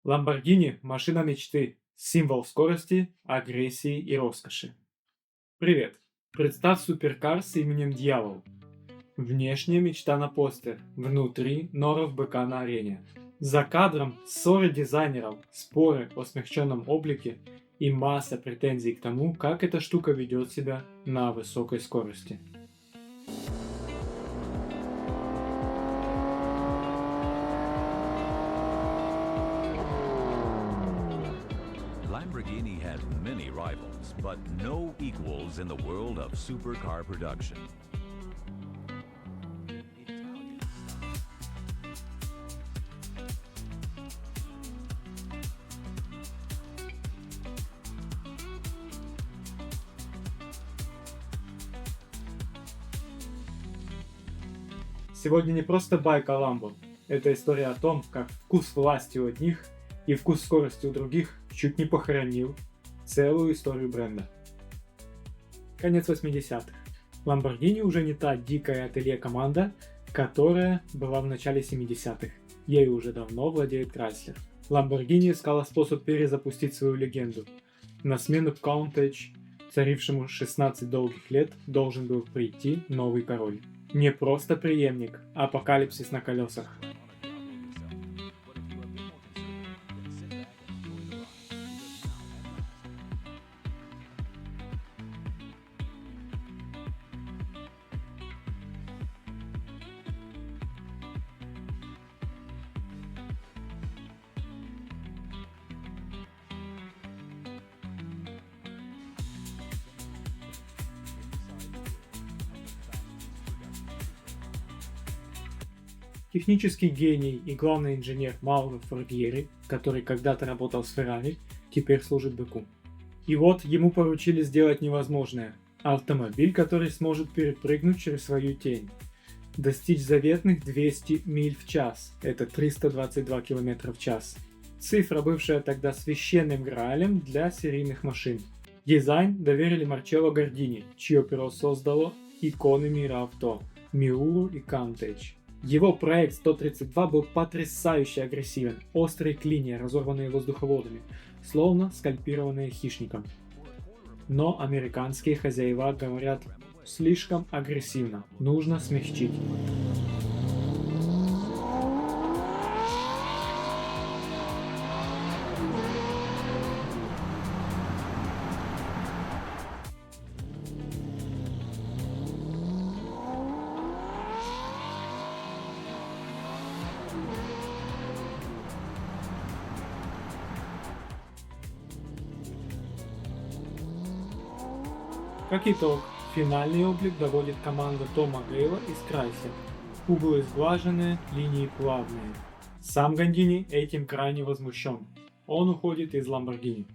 Lamborghini– машина мечты, символ скорости, агрессии и роскоши. Привет! Представь суперкар с именем Дьявол. Внешне мечта на постер, внутри норов быка на арене. За кадром ссоры дизайнеров, споры о смягченном облике и масса претензий к тому, как эта штука ведет себя на высокой скорости. Lamborghini had many rivals, but no equals in the world of supercar production. Сегодня не просто байка Ламбо. Это история о том, как вкус власти у одних и вкус скорости у других чуть не похоронил целую историю бренда. Конец 80-х. Lamborghini уже не та дикая ателье-команда, которая была в начале 70-х. Ею уже давно владеет Chrysler. Lamborghini искала способ перезапустить свою легенду. На смену Countach, царившему 16 долгих лет, должен был прийти новый король. Не просто преемник, а апокалипсис на колесах. Технический гений и главный инженер Мауро Форгьери, который когда-то работал с Феррари, теперь служит быку. И вот ему поручили сделать невозможное – автомобиль, который сможет перепрыгнуть через свою тень. Достичь заветных 200 миль в час – это 322 км в час. Цифра, бывшая тогда священным граалем для серийных машин. Дизайн доверили Марчелло Гордини, чье перо создало иконы мира авто – Miuro и Countach. Его проект 132 был потрясающе агрессивен, острые клинья, разорванные воздуховодами, словно скальпированные хищником. Но американские хозяева говорят, слишком агрессивно, нужно смягчить. Как итог, финальный облик доводит команда Тома Гейла из Chrysler. Углы сглаженные, линии плавные. Сам Гондини этим крайне возмущен. Он уходит из Lamborghini.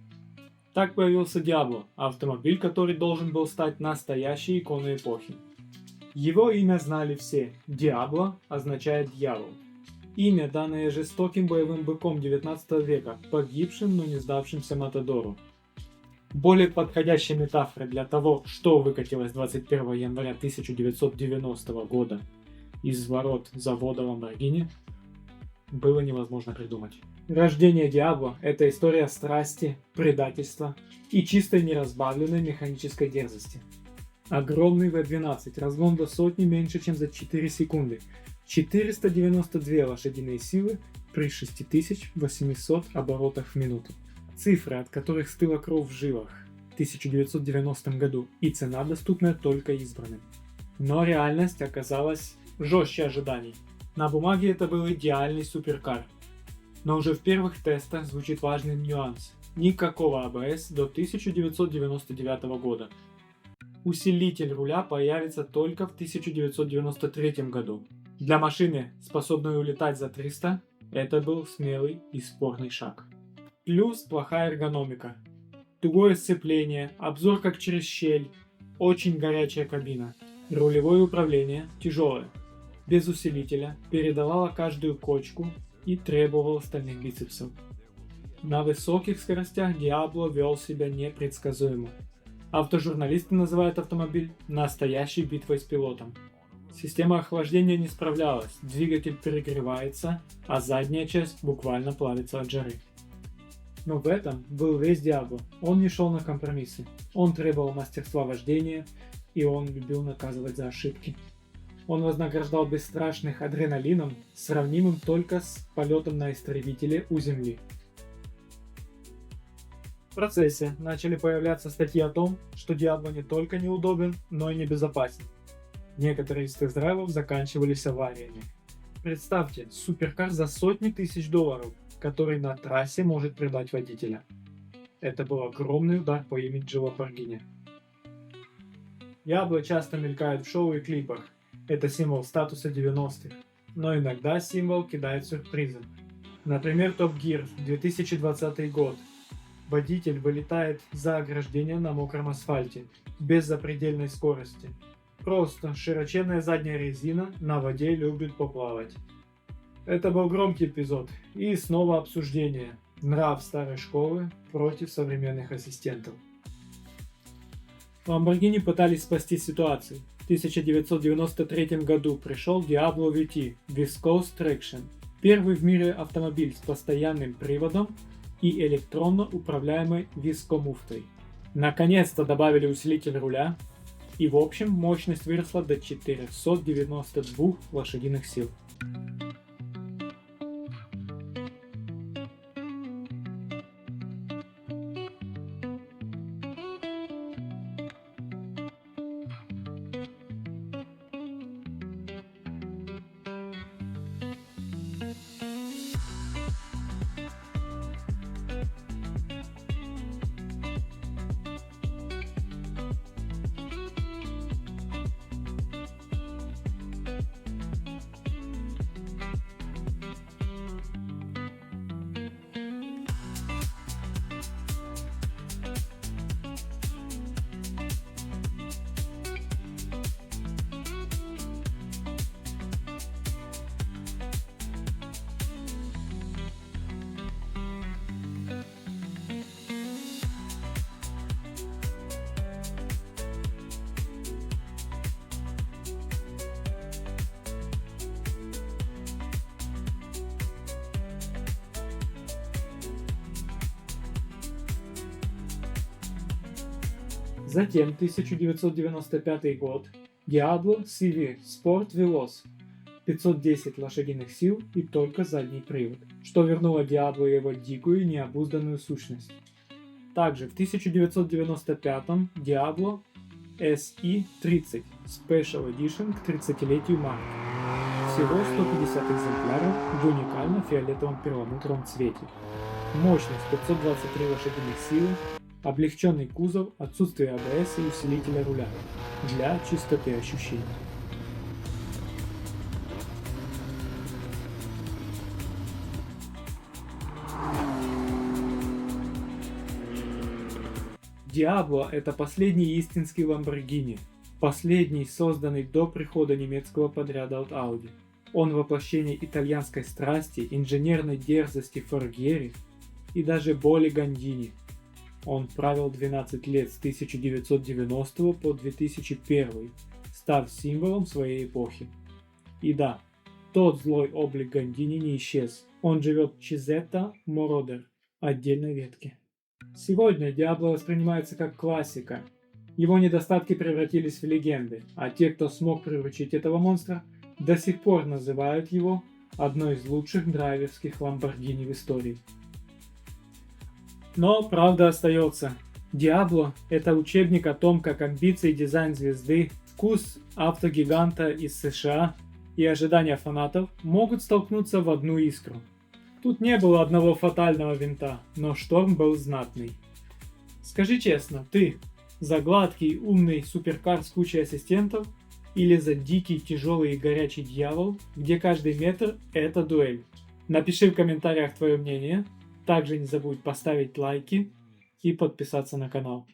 Так появился Diablo, автомобиль, который должен был стать настоящей иконой эпохи. Его имя знали все. Diablo означает дьявол. Имя, данное жестоким боевым быком 19 века, погибшим, но не сдавшимся Матадору. Более подходящей метафорой для того, что выкатилось 21 января 1990 года из ворот завода Lamborghini, было невозможно придумать. Рождение Диабло – это история страсти, предательства и чистой неразбавленной механической дерзости. Огромный V12, разгон до сотни меньше, чем за 4 секунды, 492 лошадиные силы при 6800 оборотах в минуту. Цифры, от которых стыла кровь в жилах в 1990 году, и цена, доступная только избранным. Но реальность оказалась жестче ожиданий. На бумаге это был идеальный суперкар. Но уже в первых тестах звучит важный нюанс. Никакого АБС до 1999 года. Усилитель руля появится только в 1993 году. Для машины, способной улетать за 300, это был смелый и спорный шаг. Плюс плохая эргономика. Тугое сцепление, обзор как через щель, очень горячая кабина. Рулевое управление тяжелое, без усилителя, передавало каждую кочку и требовало стальных бицепсов. На высоких скоростях Diablo вел себя непредсказуемо. Автожурналисты называют автомобиль настоящей битвой с пилотом. Система охлаждения не справлялась, двигатель перегревается, а задняя часть буквально плавится от жары. Но в этом был весь Диабло. Он не шел на компромиссы. Он требовал мастерства вождения, и он любил наказывать за ошибки. Он вознаграждал бесстрашных адреналином, сравнимым только с полетом на истребителе у Земли. В процессе начали появляться статьи о том, что Диабло не только неудобен, но и небезопасен. Некоторые из тест-драйвов заканчивались авариями. Представьте, суперкар за сотни тысяч долларов, который на трассе может предать водителя. Это был огромный удар по имиджу Lamborghini. Диабло часто мелькают в шоу и клипах. Это символ статуса 90-х. Но иногда символ кидает сюрпризы. Например, Top Gear, 2020 год. Водитель вылетает за ограждение на мокром асфальте, без запредельной скорости. Просто широченная задняя резина на воде любит поплавать. Это был громкий эпизод. И снова обсуждение. Нрав старой школы против современных ассистентов. Lamborghini пытались спасти ситуацию. В 1993 году пришел Diablo VT Viscose Traction. Первый в мире автомобиль с постоянным приводом и электронно управляемой вискомуфтой. Наконец-то добавили усилитель руля, и в общем мощность выросла до 492 лошадиных сил. Затем 1995 год Diablo CV Sport Veloz 510 лошадиных сил и только задний привод, что вернуло Diablo его дикую и необузданную сущность. Также в 1995 Diablo SE30 Special Edition к 30-летию марки. Всего 150 экземпляров в уникально фиолетовом перламутровом цвете. Мощность 523 лошадиных силы, облегченный кузов, отсутствие АБС и усилителя руля для чистоты ощущений. Diablo — это последний истинский Lamborghini, последний, созданный до прихода немецкого подряда от Audi. Он воплощение итальянской страсти, инженерной дерзости Форгьери и даже боли Гандини. Он правил 12 лет с 1990 по 2001, став символом своей эпохи. И да, тот злой облик Гандини не исчез. Он живет в Чизетта Мородер, отдельной ветке. Сегодня Diablo воспринимается как классика. Его недостатки превратились в легенды, а те, кто смог приручить этого монстра, до сих пор называют его одной из лучших драйверских Lamborghini в истории. Но правда остается. Diablo — это учебник о том, как амбиции и дизайн звезды, вкус автогиганта из США и ожидания фанатов могут столкнуться в одну искру. Тут не было одного фатального винта, но шторм был знатный. Скажи честно, ты за гладкий, умный суперкар с кучей ассистентов или за дикий, тяжелый и горячий дьявол, где каждый метр — это дуэль? Напиши в комментариях твое мнение. Также не забудь поставить лайки и подписаться на канал.